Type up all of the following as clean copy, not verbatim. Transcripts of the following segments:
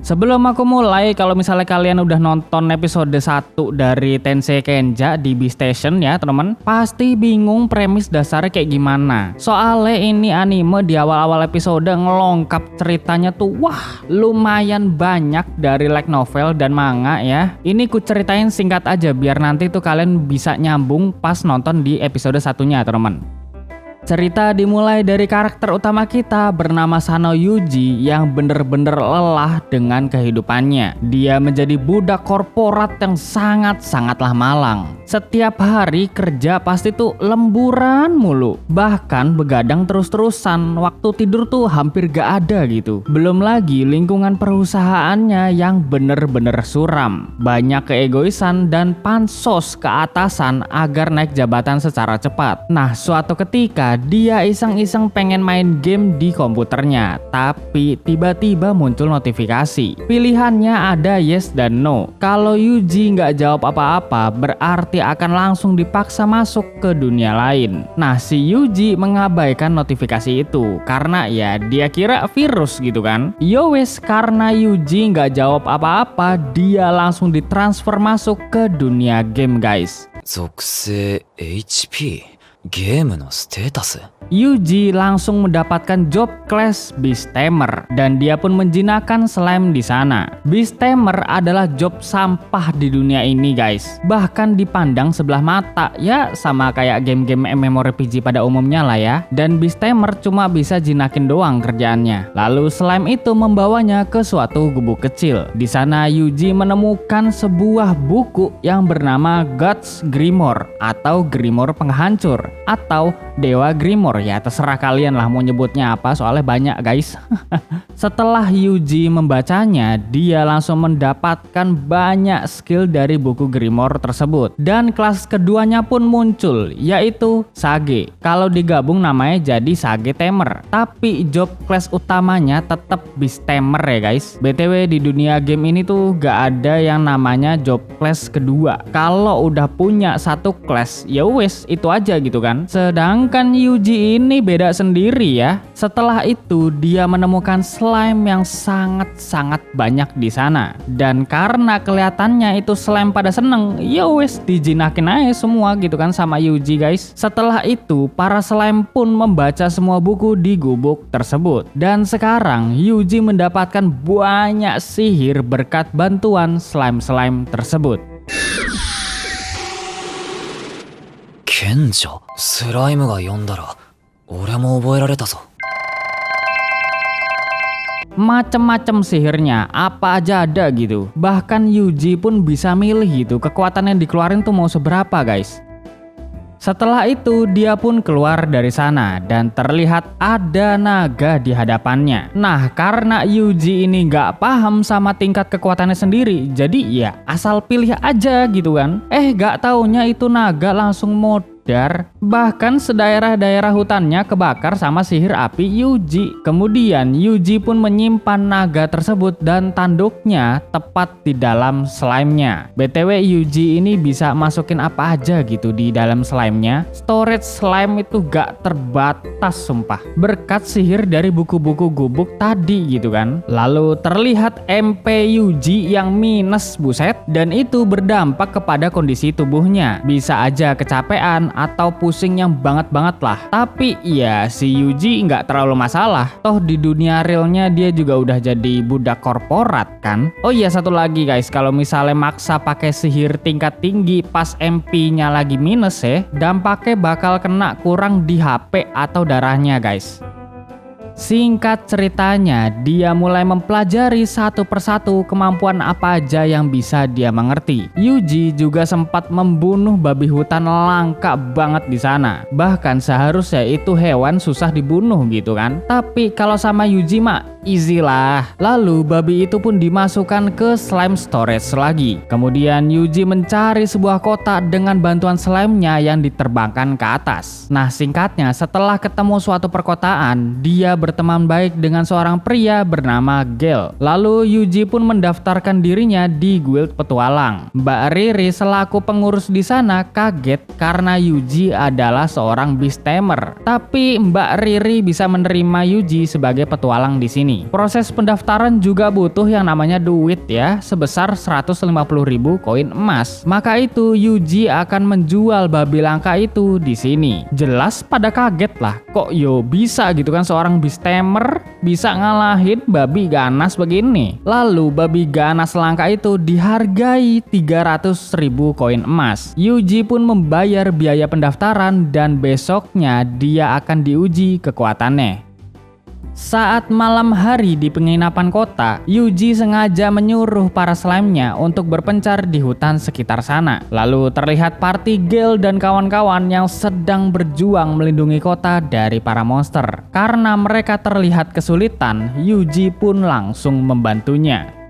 Sebelum aku mulai, kalau misalnya kalian udah nonton episode 1 dari Tensei Kenja di Beastation ya teman-teman, pasti bingung premis dasarnya kayak gimana. Soalnya ini anime di awal-awal episode ngelongkap ceritanya tuh wah lumayan banyak dari light novel dan manga ya. Ini ku ceritain singkat aja biar nanti tuh kalian bisa nyambung pas nonton di episode satunya teman-teman. Cerita dimulai dari karakter utama kita bernama Sano Yuji yang bener-bener lelah dengan kehidupannya. Dia menjadi budak korporat yang sangat-sangatlah malang. Setiap hari kerja pasti tuh lemburan mulu. Bahkan begadang terus-terusan, waktu tidur tuh hampir gak ada gitu. Belum lagi lingkungan perusahaannya yang bener-bener suram. Banyak keegoisan dan pansos ke atasan agar naik jabatan secara cepat. Nah, suatu ketika dia iseng-iseng pengen main game di komputernya, tapi tiba-tiba muncul notifikasi. Pilihannya ada yes dan no. Kalau Yuji nggak jawab apa-apa, berarti akan langsung dipaksa masuk ke dunia lain. Nah, si Yuji mengabaikan notifikasi itu karena ya dia kira virus gitu kan. Yowes, karena Yuji nggak jawab apa-apa, dia langsung ditransfer masuk ke dunia game guys. 属性 HP ゲームのステータス Yuji langsung mendapatkan job class Beastamer dan dia pun menjinakkan slime di sana. Beastamer adalah job sampah di dunia ini guys. Bahkan dipandang sebelah mata ya sama kayak game-game MMORPG pada umumnya lah ya. Dan Beastamer cuma bisa jinakin doang kerjaannya. Lalu slime itu membawanya ke suatu gubuk kecil. Di sana Yuji menemukan sebuah buku yang bernama God's Grimoire atau Grimoire Penghancur atau Dewa Grimoire. Ya terserah kalian lah mau nyebutnya apa soalnya banyak guys. Setelah Yuji membacanya, dia langsung mendapatkan banyak skill dari buku Grimoire tersebut. Dan kelas keduanya pun muncul yaitu Sage. Kalau digabung namanya jadi Sage Tamer. Tapi job class utamanya tetap Beastamer ya guys. BTW di dunia game ini tuh gak ada yang namanya job class kedua. Kalau udah punya satu class ya wes itu aja gitu kan. Sedangkan Yuji ini beda sendiri ya. Setelah itu dia menemukan slime yang sangat-sangat banyak di sana. Dan karena kelihatannya itu slime pada seneng, ya wes dijinakin aja semua gitu kan sama Yuji guys. Setelah itu para slime pun membaca semua buku di gubuk tersebut. Dan sekarang Yuji mendapatkan banyak sihir berkat bantuan slime-slime tersebut. 賢者スライムが読んだら俺も覚えられたぞ Macem-macem sihirnya, apa aja ada gitu. Bahkan Yuji pun bisa milih gitu kekuatan yang dikeluarin tuh mau seberapa guys. Setelah itu dia pun keluar dari sana dan terlihat ada naga di hadapannya. Nah karena Yuji ini gak paham sama tingkat kekuatannya sendiri, jadi ya asal pilih aja gitu kan. Gak taunya itu naga langsung modar. Bahkan sedaerah-daerah hutannya kebakar sama sihir api Yuji. Kemudian Yuji pun menyimpan naga tersebut dan tanduknya tepat di dalam slime-nya. BTW Yuji ini bisa masukin apa aja gitu di dalam slime-nya. Storage slime itu gak terbatas sumpah. Berkat sihir dari buku-buku gubuk tadi gitu kan. Lalu terlihat MP Yuji yang minus buset dan itu berdampak kepada kondisi tubuhnya. Bisa aja kecapean atau pusing yang banget lah. Tapi ya si Yuji nggak terlalu masalah. Toh di dunia realnya dia juga udah jadi budak korporat kan. Oh iya satu lagi guys, kalau misalnya maksa pakai sihir tingkat tinggi pas MP-nya lagi minus ya, dampaknya bakal kena kurang di HP atau darahnya guys. Singkat ceritanya, dia mulai mempelajari satu persatu kemampuan apa aja yang bisa dia mengerti. Yuji juga sempat membunuh babi hutan langka banget di sana. Bahkan seharusnya itu hewan susah dibunuh gitu kan. Tapi kalau sama Yuji mah easy lah. Lalu babi itu pun dimasukkan ke slime storage lagi. Kemudian Yuji mencari sebuah kota dengan bantuan slime-nya yang diterbangkan ke atas. Nah singkatnya, setelah ketemu suatu perkotaan, dia berteman baik dengan seorang pria bernama Gale. Lalu Yuji pun mendaftarkan dirinya di guild petualang. Mbak Riri selaku pengurus di sana kaget karena Yuji adalah seorang Beastamer. Tapi Mbak Riri bisa menerima Yuji sebagai petualang di sini. ini. Proses pendaftaran juga butuh yang namanya duit ya, sebesar 150.000 koin emas. Maka itu Yuji akan menjual babi langka itu di sini. Jelas pada kaget lah, kok yo bisa gitu kan seorang beast-tamer bisa ngalahin babi ganas begini. Lalu babi ganas langka itu dihargai 300.000 koin emas. Yuji pun membayar biaya pendaftaran dan besoknya dia akan diuji kekuatannya. Saat malam hari di penginapan kota, Yuji sengaja menyuruh para slime-nya untuk berpencar di hutan sekitar sana. Lalu terlihat party Gale dan kawan-kawan yang sedang berjuang melindungi kota dari para monster. Karena mereka terlihat kesulitan, Yuji pun langsung membantunya.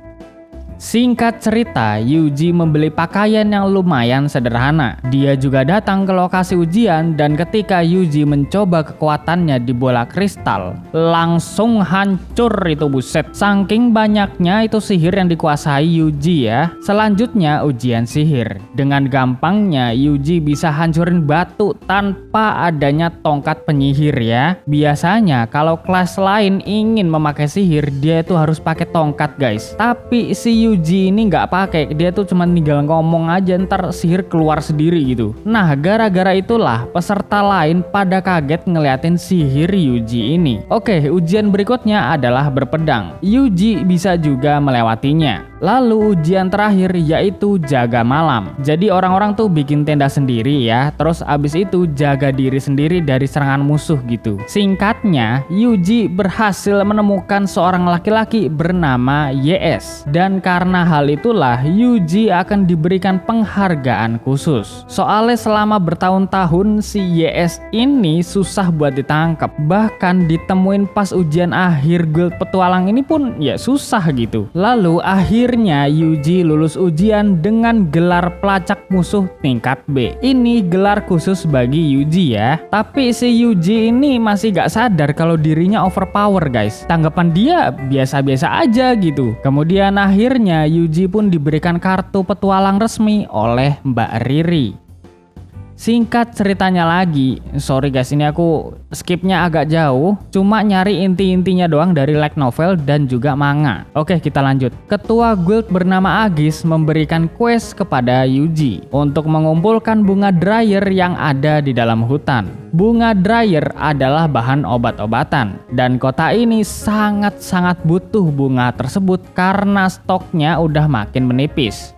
Singkat cerita, Yuji membeli pakaian yang lumayan sederhana. Dia juga datang ke lokasi ujian dan ketika Yuji mencoba kekuatannya di bola kristal, langsung hancur itu buset. Saking banyaknya itu sihir yang dikuasai Yuji ya. Selanjutnya ujian sihir. Dengan gampangnya Yuji bisa hancurin batu tanpa adanya tongkat penyihir ya. Biasanya kalau kelas lain ingin memakai sihir, dia itu harus pakai tongkat guys. Tapi si Yuji ini nggak pakai, dia tuh cuma tinggal ngomong aja ntar sihir keluar sendiri gitu. Nah gara-gara itulah peserta lain pada kaget ngeliatin sihir Yuji ini. Oke, ujian berikutnya adalah berpedang. Yuji bisa juga melewatinya. Lalu ujian terakhir yaitu jaga malam. Jadi orang-orang tuh bikin tenda sendiri ya, terus abis itu jaga diri sendiri dari serangan musuh gitu. Singkatnya, Yuji berhasil menemukan seorang laki-laki bernama YS. Dan karena hal itulah Yuji akan diberikan penghargaan khusus. Soalnya selama bertahun-tahun si YS ini susah buat ditangkap. Bahkan ditemuin pas ujian akhir guild petualang ini pun ya susah gitu. Lalu akhirnya Yuji lulus ujian dengan gelar pelacak musuh tingkat B. Ini gelar khusus bagi Yuji ya. Tapi si Yuji ini masih gak sadar kalau dirinya overpower guys. Tanggapan dia biasa-biasa aja gitu. Kemudian akhirnya Yuji pun diberikan kartu petualang resmi oleh Mbak Riri. Singkat ceritanya lagi, sorry guys ini aku skipnya agak jauh, cuma nyari inti-intinya doang dari light novel dan juga manga. Oke kita lanjut. Ketua guild bernama Agis memberikan quest kepada Yuji untuk mengumpulkan bunga dryer yang ada di dalam hutan. Bunga dryer adalah bahan obat-obatan dan kota ini sangat-sangat butuh bunga tersebut karena stoknya udah makin menipis.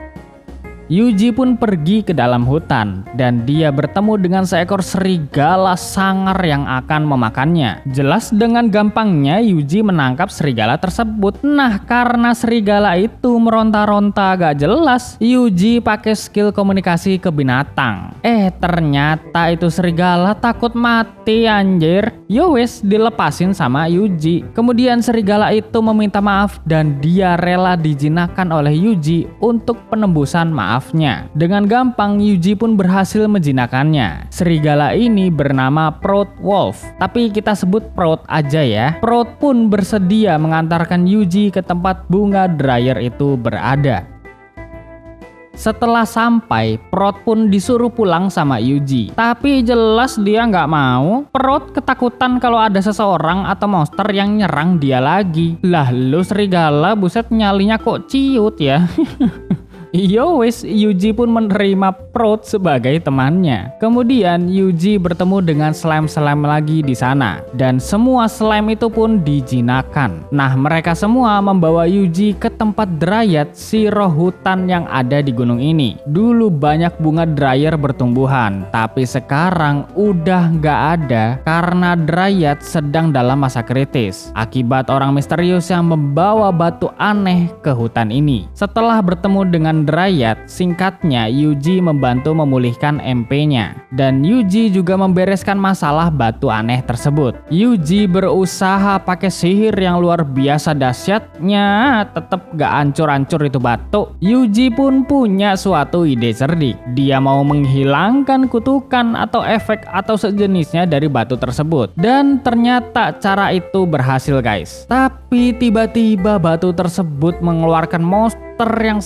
Yuji pun pergi ke dalam hutan dan dia bertemu dengan seekor serigala sangar yang akan memakannya. Jelas dengan gampangnya Yuji menangkap serigala tersebut. Nah karena serigala itu meronta-ronta gak jelas, Yuji pakai skill komunikasi ke binatang. Ternyata itu serigala takut mati anjir. Yowes dilepasin sama Yuji. Kemudian serigala itu meminta maaf dan dia rela dijinakan oleh Yuji untuk penembusan maafnya. Dengan gampang Yuji pun berhasil menjinakannya. Serigala ini bernama Proud Wolf, tapi kita sebut Proud aja ya. Proud pun bersedia mengantarkan Yuji ke tempat bunga dryer itu berada. Setelah sampai, Proud pun disuruh pulang sama Yuji. Tapi jelas dia nggak mau. Proud ketakutan kalau ada seseorang atau monster yang nyerang dia lagi. Lah lu serigala buset nyalinya kok ciut ya. Yowes, Yuji pun menerima Proud sebagai temannya. Kemudian Yuji bertemu dengan slime-slime lagi di sana dan semua slime itu pun dijinakan. Nah, mereka semua membawa Yuji ke tempat Dryad, si roh hutan yang ada di gunung ini. Dulu banyak bunga dryer bertumbuhan, tapi sekarang udah nggak ada karena Dryad sedang dalam masa kritis akibat orang misterius yang membawa batu aneh ke hutan ini. Setelah bertemu dengan Dryad, singkatnya Yuji membantu memulihkan MP-nya dan Yuji juga membereskan masalah batu aneh tersebut. Yuji berusaha pakai sihir yang luar biasa dahsyatnya, tetap gak hancur-hancur itu batu. Yuji pun punya suatu ide cerdik. Dia mau menghilangkan kutukan atau efek atau sejenisnya dari batu tersebut. Dan ternyata cara itu berhasil guys. Tapi tiba-tiba batu tersebut mengeluarkan monster monster yang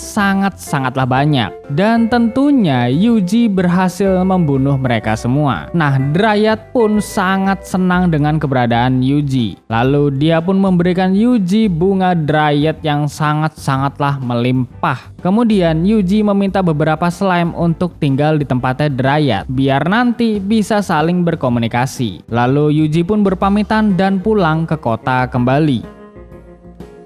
sangatlah banyak. Dan tentunya Yuji berhasil membunuh mereka semua. Nah, Dryad pun sangat senang dengan keberadaan Yuji. Lalu dia pun memberikan Yuji bunga Dryad yang sangatlah melimpah. Kemudian Yuji meminta beberapa slime untuk tinggal di tempatnya Dryad biar nanti bisa saling berkomunikasi. Lalu Yuji pun berpamitan dan pulang ke kota kembali.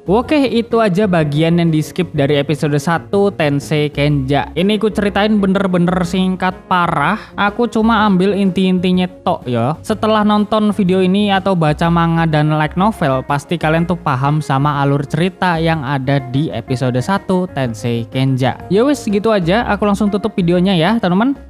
Oke, itu aja bagian yang di skip dari episode 1 Tensei Kenja. Ini ku ceritain bener-bener singkat parah. Aku cuma ambil inti-intinya tok ya. Setelah nonton video ini atau baca manga dan light novel, pasti kalian tuh paham sama alur cerita yang ada di episode 1 Tensei Kenja. Ya wis, gitu aja. Aku langsung tutup videonya ya, teman-teman.